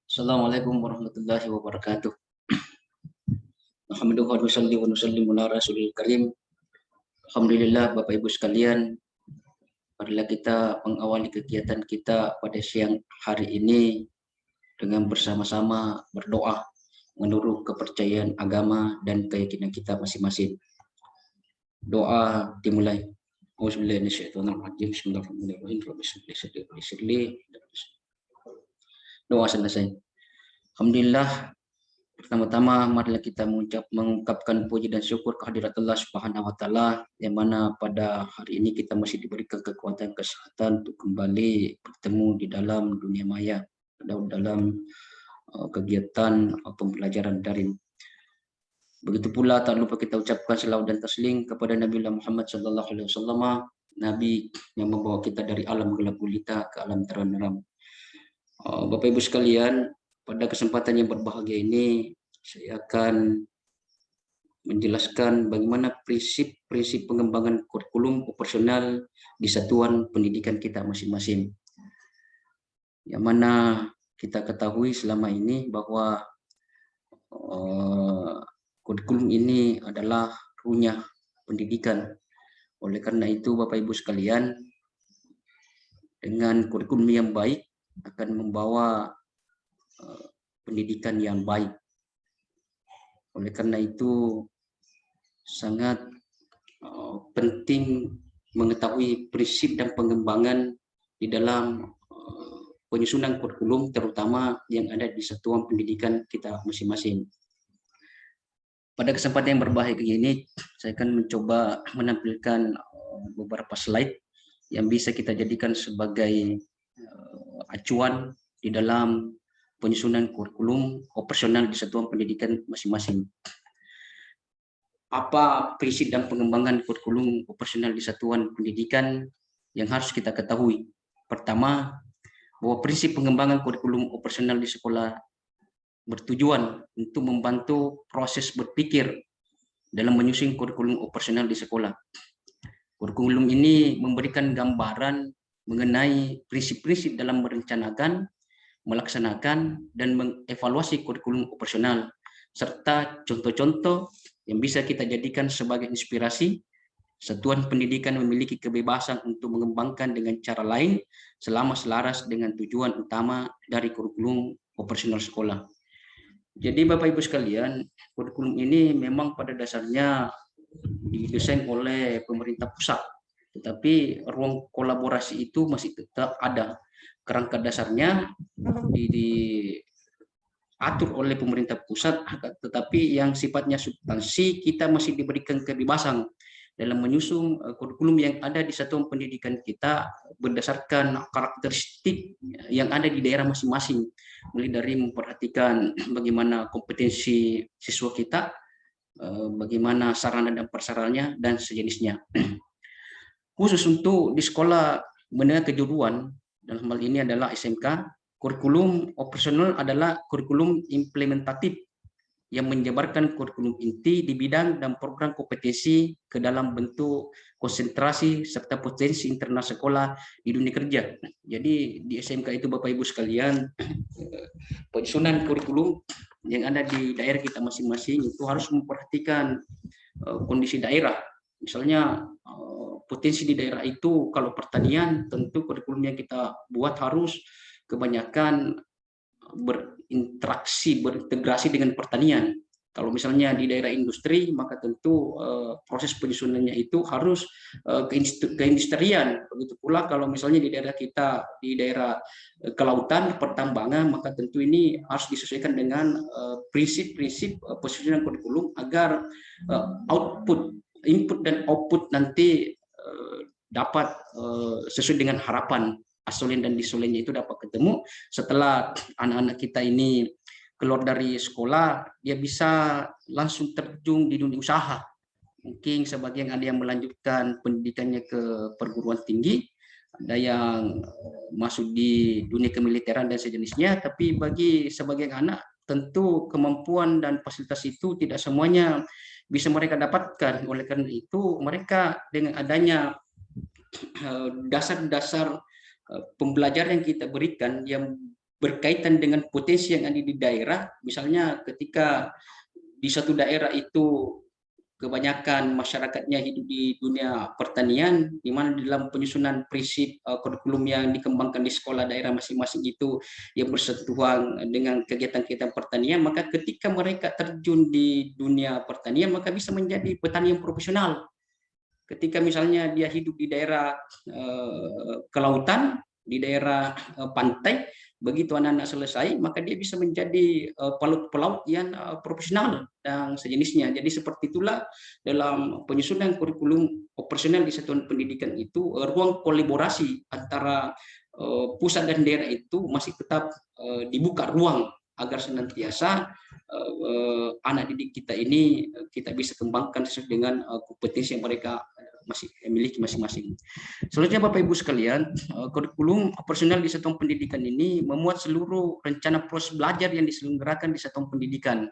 Assalamualaikum warahmatullahi wabarakatuh. Alhamdulillah wa nusallimu ala rasulil karim. Alhamdulillah Bapak Ibu sekalian, marilah kita mengawali kegiatan kita pada siang hari ini dengan bersama-sama berdoa menurut kepercayaan agama dan keyakinan kita masing-masing. Doa dimulai. Bismillahirrahmanirrahim. Doa selesai. Alhamdulillah. Pertama-tama marilah kita mengungkapkan puji dan syukur kehadirat Allah Subhanahu wa taala yang mana pada hari ini kita masih diberikan kekuatan kesehatan untuk kembali bertemu di dalam dunia maya, dalam kegiatan pembelajaran daring. Begitu pula tak lupa kita ucapkan selawat dan taslim kepada Nabi Muhammad SAW, Nabi yang membawa kita dari alam gelap gulita ke alam terang. Bapak Ibu sekalian, pada kesempatan yang berbahagia ini, saya akan menjelaskan bagaimana prinsip-prinsip pengembangan kurikulum operasional di satuan pendidikan kita masing-masing. Yang mana kita ketahui selama ini bahwa kurikulum ini adalah runyah pendidikan. Oleh karena itu, Bapak Ibu sekalian, dengan kurikulum yang baik akan membawa pendidikan yang baik. Oleh karena itu sangat penting mengetahui prinsip dan pengembangan di dalam penyusunan kurikulum, terutama yang ada di satuan pendidikan kita masing-masing. Pada kesempatan yang berbahagia ini, saya akan mencoba menampilkan beberapa slide yang bisa kita jadikan sebagai acuan di dalam penyusunan kurikulum operasional di satuan pendidikan masing-masing. Apa prinsip dan pengembangan kurikulum operasional di satuan pendidikan yang harus kita ketahui? Pertama, bahwa prinsip pengembangan kurikulum operasional di sekolah bertujuan untuk membantu proses berpikir dalam menyusun kurikulum operasional di sekolah. Kurikulum ini memberikan gambaran mengenai prinsip-prinsip dalam merencanakan, melaksanakan, dan mengevaluasi kurikulum operasional, serta contoh-contoh yang bisa kita jadikan sebagai inspirasi. Satuan pendidikan memiliki kebebasan untuk mengembangkan dengan cara lain selama selaras dengan tujuan utama dari kurikulum operasional sekolah. Jadi Bapak Ibu sekalian, kurikulum ini memang pada dasarnya didesain oleh pemerintah pusat, tetapi ruang kolaborasi itu masih tetap ada. Kerangka dasarnya diatur oleh pemerintah pusat, tetapi yang sifatnya substansi kita masih diberikan kebebasan dalam menyusun kurikulum yang ada di satuan pendidikan kita berdasarkan karakteristik yang ada di daerah masing-masing, mulai dari memperhatikan bagaimana kompetensi siswa kita, bagaimana sarana dan prasarannya, dan sejenisnya. Khusus untuk di sekolah menengah kejuruan, dalam hal ini adalah SMK, kurikulum operasional adalah kurikulum implementatif yang menjabarkan kurikulum inti di bidang dan program kompetensi ke dalam bentuk konsentrasi serta potensi internal sekolah di dunia kerja. Jadi di SMK itu Bapak Ibu sekalian, penyusunan kurikulum yang ada di daerah kita masing-masing itu harus memperhatikan kondisi daerah. Misalnya potensi di daerah itu, kalau pertanian tentu kurikulum yang kita buat harus kebanyakan berinteraksi, berintegrasi dengan pertanian. Kalau misalnya di daerah industri, maka tentu proses penyusunannya itu harus keindustrian. Begitu pula kalau misalnya di daerah kita, di daerah kelautan, pertambangan, maka tentu ini harus disesuaikan dengan prinsip-prinsip penyusunan kurikulum agar input dan output nanti dapat sesuai dengan harapan. Asolen dan disolennya itu dapat ketemu setelah anak-anak kita ini keluar dari sekolah, dia bisa langsung terjun di dunia usaha. Mungkin sebagian ada yang melanjutkan pendidikannya ke perguruan tinggi, ada yang masuk di dunia kemiliteran dan sejenisnya, tapi bagi sebagian anak tentu kemampuan dan fasilitas itu tidak semuanya bisa mereka dapatkan. Oleh karena itu mereka dengan adanya dasar-dasar pembelajaran yang kita berikan yang berkaitan dengan potensi yang ada di daerah. Misalnya ketika di suatu daerah itu kebanyakan masyarakatnya hidup di dunia pertanian, di mana dalam penyusunan prinsip kurikulum yang dikembangkan di sekolah daerah masing-masing itu yang bersentuhan dengan kegiatan-kegiatan pertanian, maka ketika mereka terjun di dunia pertanian, maka bisa menjadi petani yang profesional. Ketika misalnya dia hidup di daerah kelautan, di daerah pantai, begitu anak-anak selesai, maka dia bisa menjadi pelaut yang profesional dan sejenisnya. Jadi seperti itulah dalam penyusunan kurikulum operasional di satuan pendidikan itu, ruang kolaborasi antara pusat dan daerah itu masih tetap dibuka ruang agar senantiasa anak didik kita ini kita bisa kembangkan sesuai dengan kompetensi yang mereka masih miliki masing-masing. Selanjutnya Bapak Ibu sekalian, kurikulum operasional di satuan pendidikan ini memuat seluruh rencana proses belajar yang diselenggarakan di satuan pendidikan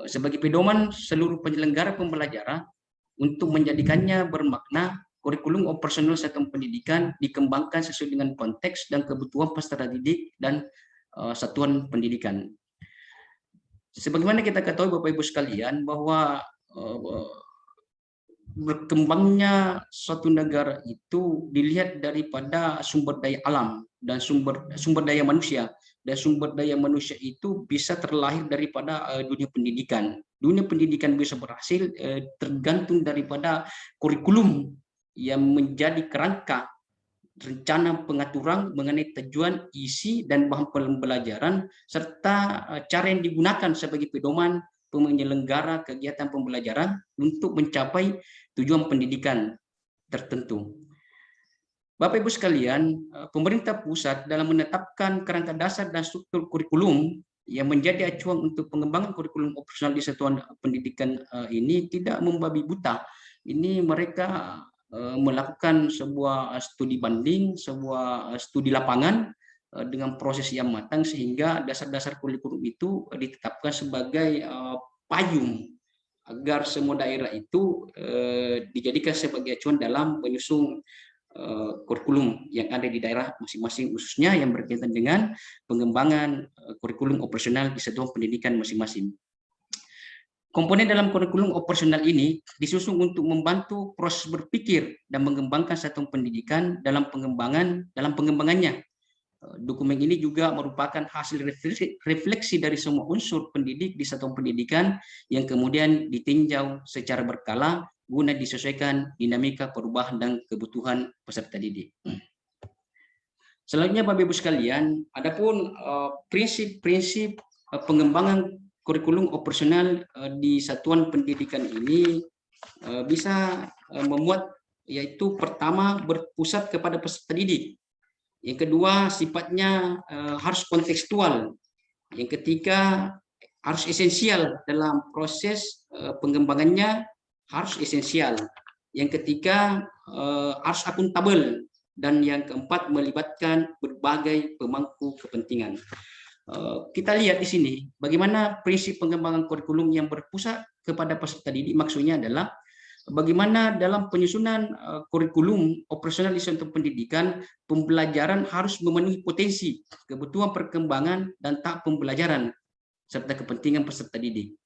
sebagai pedoman seluruh penyelenggara pembelajaran untuk menjadikannya bermakna. Kurikulum operasional satuan pendidikan dikembangkan sesuai dengan konteks dan kebutuhan peserta didik dan satuan pendidikan. Sebagaimana kita ketahui Bapak Ibu sekalian bahwa berkembangnya suatu negara itu dilihat daripada sumber daya alam dan sumber daya manusia, dan sumber daya manusia itu bisa terlahir daripada dunia pendidikan. Dunia pendidikan bisa berhasil tergantung daripada kurikulum yang menjadi kerangka rencana pengaturan mengenai tujuan, isi, dan bahan pembelajaran serta cara yang digunakan sebagai pedoman penyelenggara kegiatan pembelajaran untuk mencapai tujuan pendidikan tertentu. Bapak Ibu sekalian, pemerintah pusat dalam menetapkan kerangka dasar dan struktur kurikulum yang menjadi acuan untuk pengembangan kurikulum operasional di satuan pendidikan ini tidak membabi buta. Ini mereka melakukan sebuah studi banding, sebuah studi lapangan dengan proses yang matang sehingga dasar-dasar kurikulum itu ditetapkan sebagai payung agar semua daerah itu dijadikan sebagai acuan dalam menyusun kurikulum yang ada di daerah masing-masing, khususnya yang berkaitan dengan pengembangan kurikulum operasional di satuan pendidikan masing-masing. Komponen dalam kurikulum operasional ini disusun untuk membantu proses berpikir dan mengembangkan satuan pendidikan dalam pengembangannya. Dokumen ini juga merupakan hasil refleksi dari semua unsur pendidik di satuan pendidikan yang kemudian ditinjau secara berkala guna disesuaikan dinamika perubahan dan kebutuhan peserta didik. Selanjutnya Bapak Ibu sekalian, adapun prinsip-prinsip pengembangan kurikulum operasional di satuan pendidikan ini bisa memuat, yaitu pertama berpusat kepada peserta didik, yang kedua sifatnya harus kontekstual, yang ketiga harus esensial dalam proses pengembangannya, harus esensial, yang ketiga harus akuntabel, dan yang keempat melibatkan berbagai pemangku kepentingan. Kita lihat di sini bagaimana prinsip pengembangan kurikulum yang berpusat kepada peserta didik. Maksudnya adalah bagaimana dalam penyusunan kurikulum operasional di satuan pendidikan, pembelajaran harus memenuhi potensi, kebutuhan perkembangan dan tahap pembelajaran serta kepentingan peserta didik.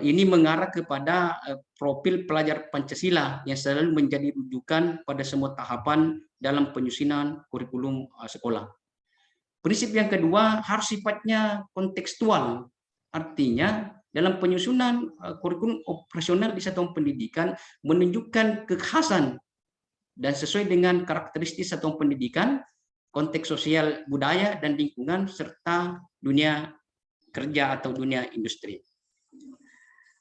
Ini mengarah kepada profil pelajar Pancasila yang selalu menjadi rujukan pada semua tahapan dalam penyusunan kurikulum sekolah. Prinsip yang kedua harus sifatnya kontekstual, artinya dalam penyusunan kurikulum operasional di satuan pendidikan menunjukkan kekhasan dan sesuai dengan karakteristik satuan pendidikan, konteks sosial, budaya, dan lingkungan, serta dunia kerja atau dunia industri.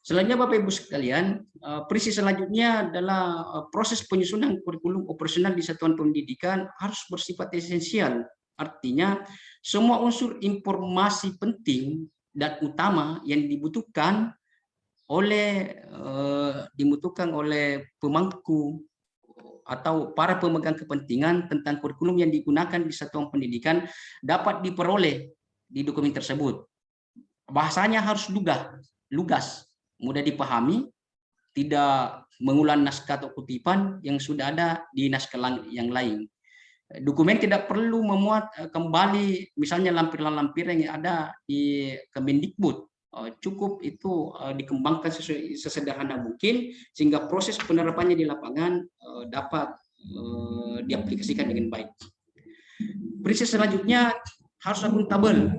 Selanjutnya Bapak Ibu sekalian, prinsip selanjutnya adalah proses penyusunan kurikulum operasional di satuan pendidikan harus bersifat esensial. Artinya semua unsur informasi penting dan utama yang dibutuhkan oleh pemangku atau para pemegang kepentingan tentang kurikulum yang digunakan di satuan pendidikan dapat diperoleh di dokumen tersebut. Bahasanya harus lugas, mudah dipahami, tidak mengulang naskah atau kutipan yang sudah ada di naskah yang lain. Dokumen tidak perlu memuat kembali misalnya lampiran-lampiran yang ada di Kemendikbud. Cukup itu dikembangkan sesederhana mungkin sehingga proses penerapannya di lapangan dapat diaplikasikan dengan baik. Prinsip selanjutnya harus akuntabel.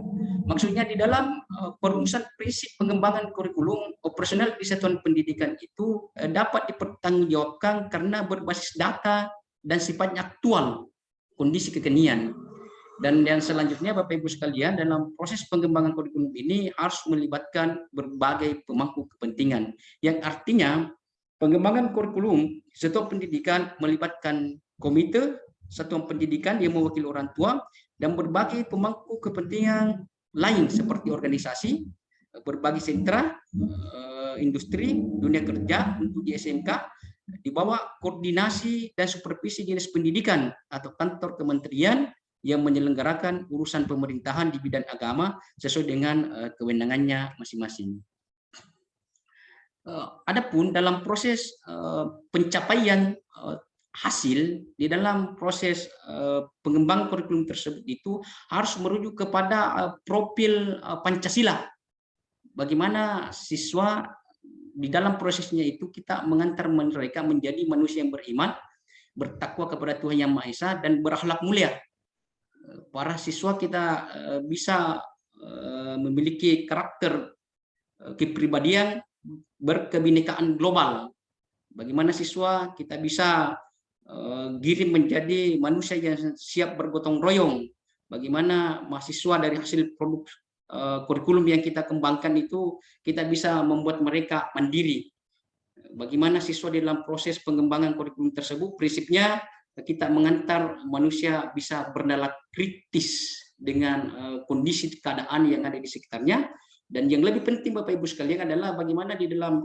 Maksudnya di dalam perumusan prinsip pengembangan kurikulum operasional di satuan pendidikan itu dapat dipertanggungjawabkan karena berbasis data dan sifatnya aktual kondisi kekinian. Dan yang selanjutnya Bapak Ibu sekalian, dalam proses pengembangan kurikulum ini harus melibatkan berbagai pemangku kepentingan, yang artinya pengembangan kurikulum satuan pendidikan melibatkan komite satuan pendidikan yang mewakili orang tua dan berbagai pemangku kepentingan lain seperti organisasi, berbagai sentra, industri, dunia kerja untuk di SMK, di bawah koordinasi dan supervisi dinas pendidikan atau kantor kementerian yang menyelenggarakan urusan pemerintahan di bidang agama sesuai dengan kewenangannya masing-masing. Adapun dalam proses pencapaian hasil di dalam proses pengembangan kurikulum tersebut itu harus merujuk kepada profil Pancasila. Bagaimana siswa di dalam prosesnya itu kita mengantar mereka menjadi manusia yang beriman, bertakwa kepada Tuhan Yang Maha Esa dan berakhlak mulia. Para siswa kita bisa memiliki karakter kepribadian berkebinekaan global. Bagaimana siswa kita bisa giring menjadi manusia yang siap bergotong royong. Bagaimana mahasiswa dari hasil produk kurikulum yang kita kembangkan itu kita bisa membuat mereka mandiri. Bagaimana siswa di dalam proses pengembangan kurikulum tersebut, prinsipnya kita mengantar manusia bisa bernalar kritis dengan kondisi keadaan yang ada di sekitarnya. Dan yang lebih penting Bapak Ibu sekalian adalah bagaimana di dalam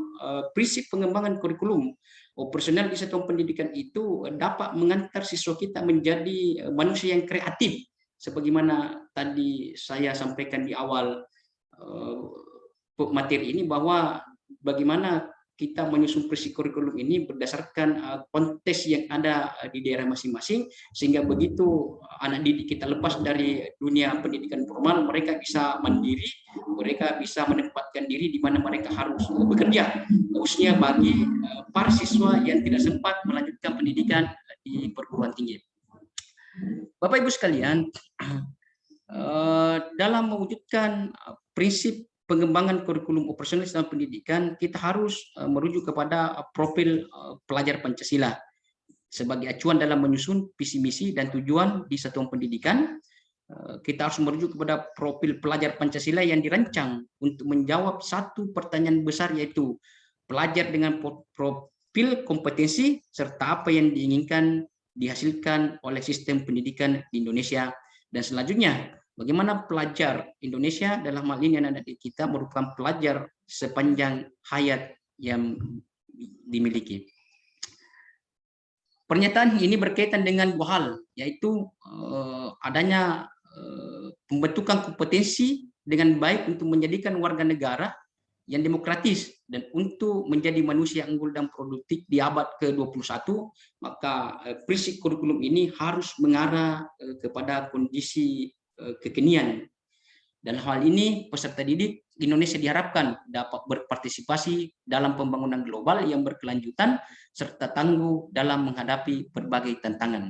prinsip pengembangan kurikulum operasional di satuan pendidikan itu dapat mengantar siswa kita menjadi manusia yang kreatif. Sebagaimana tadi saya sampaikan di awal materi ini bahwa bagaimana kita menyusun prinsip kurikulum ini berdasarkan konteks yang ada di daerah masing-masing, sehingga begitu anak didik kita lepas dari dunia pendidikan formal, mereka bisa mandiri, mereka bisa menempatkan diri di mana mereka harus bekerja, khususnya bagi para siswa yang tidak sempat melanjutkan pendidikan di perguruan tinggi. Bapak Ibu sekalian, dalam mewujudkan prinsip pengembangan kurikulum operasional dalam pendidikan, kita harus merujuk kepada profil pelajar Pancasila sebagai acuan dalam menyusun visi misi dan tujuan di satuan pendidikan. Kita harus merujuk kepada profil pelajar Pancasila yang dirancang untuk menjawab satu pertanyaan besar, yaitu pelajar dengan profil kompetensi serta apa yang diinginkan dihasilkan oleh sistem pendidikan di Indonesia. Dan selanjutnya, bagaimana pelajar Indonesia dalam hal ini yang ada di kita merupakan pelajar sepanjang hayat yang dimiliki. Pernyataan ini berkaitan dengan dua hal, yaitu adanya pembentukan kompetensi dengan baik untuk menjadikan warga negara yang demokratis dan untuk menjadi manusia unggul dan produktif di abad ke-21, maka prinsip kurikulum ini harus mengarah kepada kondisi kekinian. Dan hal ini peserta didik Indonesia diharapkan dapat berpartisipasi dalam pembangunan global yang berkelanjutan serta tangguh dalam menghadapi berbagai tantangan.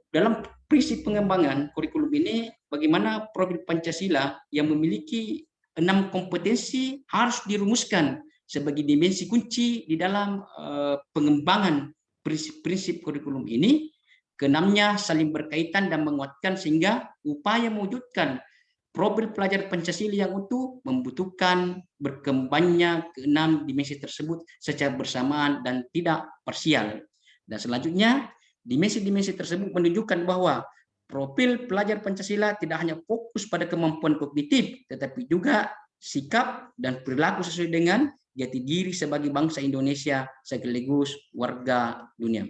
Dalam prinsip pengembangan kurikulum ini, bagaimana profil Pancasila yang memiliki 6 kompetensi harus dirumuskan sebagai dimensi kunci di dalam pengembangan prinsip kurikulum ini. Keenamnya saling berkaitan dan menguatkan sehingga upaya mewujudkan profil pelajar Pancasila yang utuh membutuhkan berkembangnya keenam dimensi tersebut secara bersamaan dan tidak parsial. Dan selanjutnya, dimensi-dimensi tersebut menunjukkan bahwa profil pelajar Pancasila tidak hanya fokus pada kemampuan kognitif, tetapi juga sikap dan perilaku sesuai dengan jati diri sebagai bangsa Indonesia sekaligus warga dunia.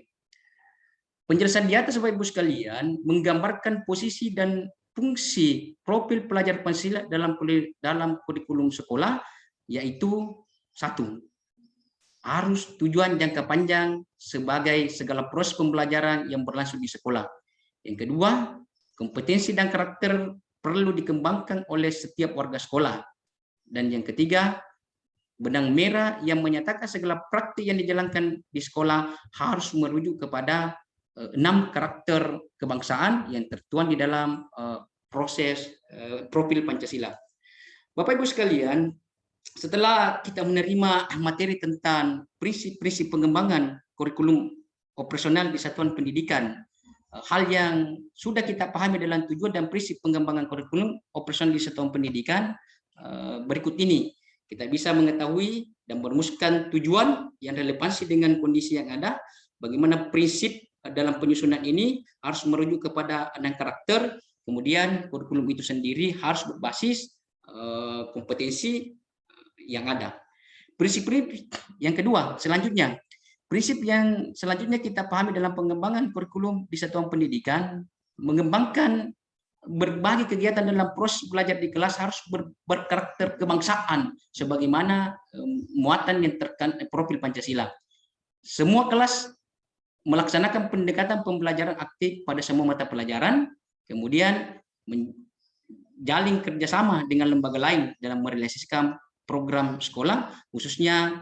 Penjelasan di atas Bapak Ibu sekalian menggambarkan posisi dan fungsi profil pelajar Pancasila dalam kurikulum sekolah, yaitu 1. harus tujuan jangka panjang sebagai segala proses pembelajaran yang berlangsung di sekolah. Yang kedua, kompetensi dan karakter perlu dikembangkan oleh setiap warga sekolah. Dan yang ketiga, benang merah yang menyatakan segala praktik yang dijalankan di sekolah harus merujuk kepada 6 karakter kebangsaan yang tertuang di dalam proses profil Pancasila. Bapak Ibu sekalian, setelah kita menerima materi tentang prinsip-prinsip pengembangan kurikulum operasional di satuan pendidikan, hal yang sudah kita pahami dalam tujuan dan prinsip pengembangan kurikulum operasional di satuan pendidikan, berikut ini kita bisa mengetahui dan merumuskan tujuan yang relevansi dengan kondisi yang ada, bagaimana prinsip dalam penyusunan ini harus merujuk kepada 6 karakter, kemudian kurikulum itu sendiri harus berbasis kompetensi yang ada. Prinsip-prinsip yang kedua, selanjutnya, prinsip yang selanjutnya kita pahami dalam pengembangan kurikulum di satuan pendidikan, mengembangkan berbagai kegiatan dalam proses belajar di kelas harus berkarakter kebangsaan, sebagaimana muatan yang terkandung profil Pancasila. Semua kelas melaksanakan pendekatan pembelajaran aktif pada semua mata pelajaran, kemudian menjalin kerjasama dengan lembaga lain dalam merealisasikan program sekolah, khususnya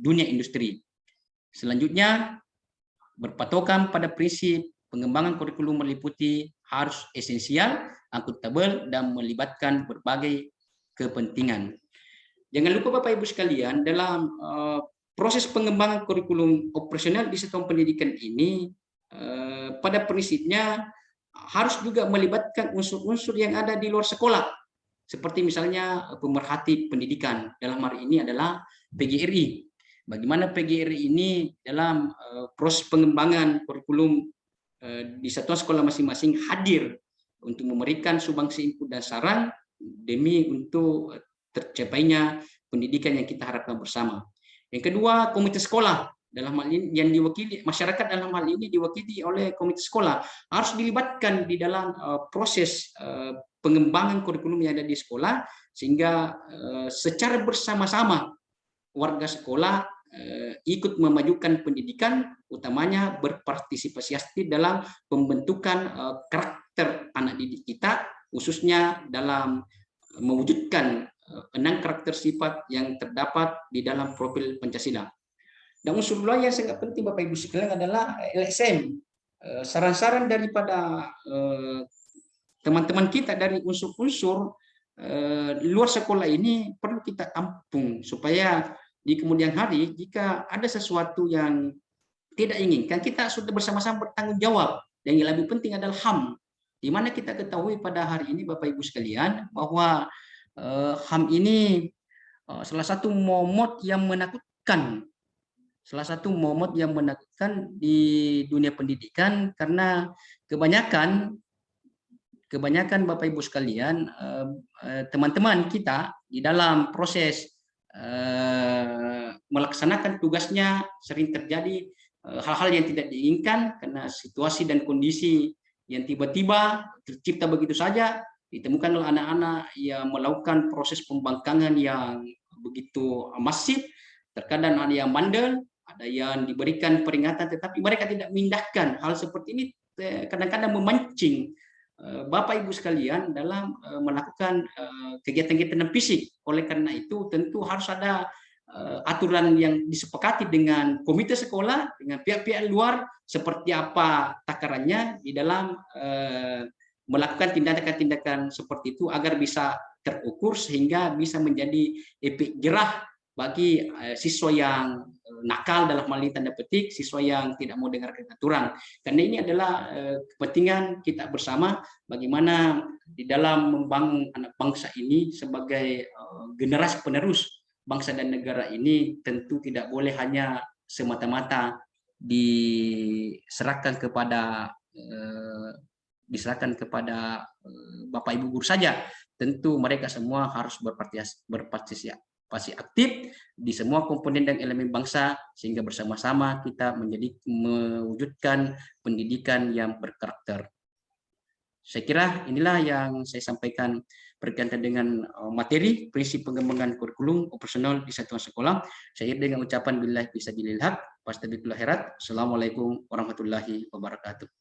dunia industri. Selanjutnya, berpatokan pada prinsip pengembangan kurikulum meliputi harus esensial, akuntabel, dan melibatkan berbagai kepentingan. Jangan lupa Bapak Ibu sekalian, dalam proses pengembangan kurikulum operasional di satuan pendidikan ini, pada prinsipnya harus juga melibatkan unsur-unsur yang ada di luar sekolah, seperti misalnya pemerhati pendidikan, dalam hari ini adalah PGRI. Bagaimana PGRI ini dalam proses pengembangan kurikulum di satuan sekolah masing-masing hadir untuk memberikan sumbangsi input dan saran demi untuk tercapainya pendidikan yang kita harapkan bersama. Yang kedua, komite sekolah dalam hal ini yang diwakili masyarakat, dalam hal ini diwakili oleh komite sekolah, harus dilibatkan di dalam proses pengembangan kurikulum yang ada di sekolah, sehingga secara bersama-sama warga sekolah ikut memajukan pendidikan, utamanya berpartisipasi aktif dalam pembentukan karakter anak didik kita, khususnya dalam mewujudkan 6 karakter sifat yang terdapat di dalam profil Pancasila. Dan unsur lain yang sangat penting Bapak Ibu sekalian adalah LSM. Saran-saran daripada teman-teman kita dari unsur-unsur luar sekolah ini perlu kita tampung, supaya di kemudian hari jika ada sesuatu yang tidak inginkan, kita sudah bersama-sama bertanggung jawab. Dan yang lebih penting adalah HAM, di mana kita ketahui pada hari ini Bapak Ibu sekalian bahwa HAM ini salah satu momot yang menakutkan, di dunia pendidikan, karena kebanyakan Bapak Ibu sekalian, teman-teman kita di dalam proses melaksanakan tugasnya sering terjadi hal-hal yang tidak diinginkan karena situasi dan kondisi yang tiba-tiba tercipta begitu saja. Ditemukan oleh anak-anak yang melakukan proses pembangkangan yang begitu masif. Terkadang ada yang bandel, ada yang diberikan peringatan, tetapi mereka tidak memindahkan. Hal seperti ini kadang-kadang memancing Bapak Ibu sekalian dalam melakukan kegiatan-kegiatan fisik. Oleh karena itu tentu harus ada aturan yang disepakati dengan komite sekolah, dengan pihak-pihak luar, seperti apa takarannya di dalam melakukan tindakan-tindakan seperti itu agar bisa terukur sehingga bisa menjadi efek jerah bagi siswa yang nakal, dalam hal ini tanda petik, siswa yang tidak mau dengarkan aturan. Karena ini adalah kepentingan kita bersama, bagaimana di dalam membangun anak bangsa ini sebagai generasi penerus bangsa dan negara ini, tentu tidak boleh hanya semata-mata diserahkan kepada Bapak Ibu guru saja. Tentu mereka semua harus berpartisipasi aktif di semua komponen dan elemen bangsa, sehingga bersama-sama kita mewujudkan pendidikan yang berkarakter. Saya kira inilah yang saya sampaikan berkaitan dengan materi prinsip pengembangan kurikulum operasional di satuan sekolah. Saya dengan ucapan billahi fisabilillah, wastabiqul khairat. Assalamualaikum warahmatullahi wabarakatuh.